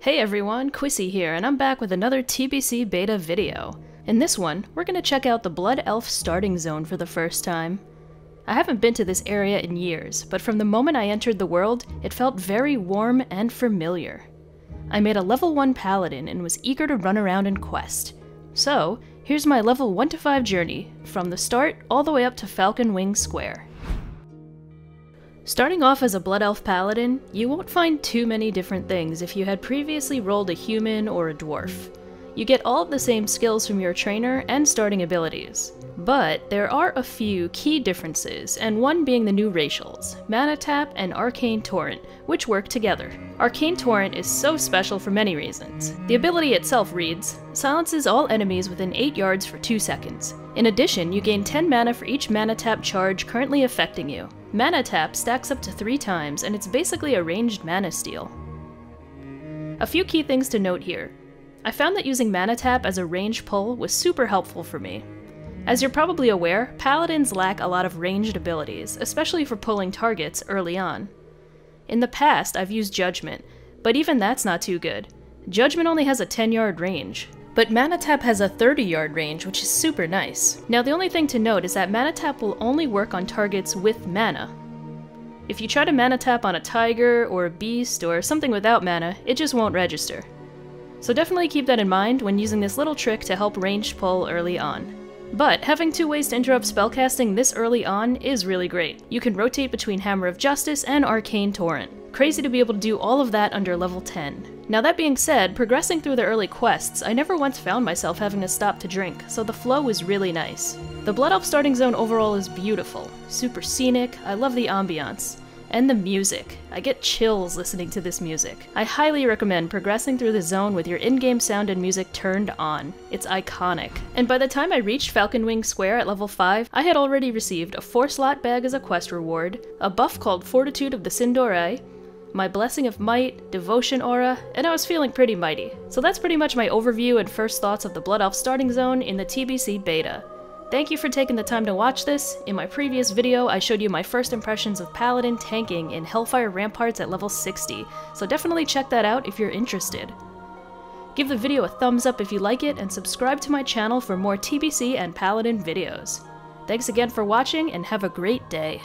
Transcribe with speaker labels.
Speaker 1: Hey everyone, Quissy here, and I'm back with another TBC beta video. In this one, we're gonna check out the Blood Elf starting zone for the first time. I haven't been to this area in years, but from the moment I entered the world, it felt very warm and familiar. I made a level 1 paladin and was eager to run around and quest. So, here's my level 1 to 5 journey, from the start all the way up to Falcon Wing Square. Starting off as a Blood Elf Paladin, you won't find too many different things if you had previously rolled a human or a dwarf. You get all of the same skills from your trainer and starting abilities. But there are a few key differences, and one being the new racials, Mana Tap and Arcane Torrent, which work together. Arcane Torrent is so special for many reasons. The ability itself reads, silences all enemies within 8 yards for 2 seconds. In addition, you gain 10 mana for each Mana Tap charge currently affecting you. Mana Tap stacks up to 3 times, and it's basically a ranged mana steal. A few key things to note here. I found that using Mana Tap as a range pull was super helpful for me. As you're probably aware, paladins lack a lot of ranged abilities, especially for pulling targets early on. In the past, I've used Judgment, but even that's not too good. Judgment only has a 10-yard range, but Mana Tap has a 30-yard range, which is super nice. Now the only thing to note is that Mana Tap will only work on targets with mana. If you try to Mana Tap on a tiger, or a beast, or something without mana, it just won't register. So definitely keep that in mind when using this little trick to help ranged pull early on. But having 2 ways to interrupt spellcasting this early on is really great. You can rotate between Hammer of Justice and Arcane Torrent. Crazy to be able to do all of that under level 10. Now that being said, progressing through the early quests, I never once found myself having to stop to drink, so the flow was really nice. The Blood Elf starting zone overall is beautiful, super scenic, I love the ambiance. And the music. I get chills listening to this music. I highly recommend progressing through the zone with your in-game sound and music turned on. It's iconic. And by the time I reached Falcon Wing Square at level 5, I had already received a 4-slot bag as a quest reward, a buff called Fortitude of the Sindorei, my Blessing of Might, Devotion Aura, and I was feeling pretty mighty. So that's pretty much my overview and first thoughts of the Blood Elf starting zone in the TBC beta. Thank you for taking the time to watch this. In my previous video, I showed you my first impressions of Paladin tanking in Hellfire Ramparts at level 60, so definitely check that out if you're interested. Give the video a thumbs up if you like it, and subscribe to my channel for more TBC and Paladin videos. Thanks again for watching, and have a great day.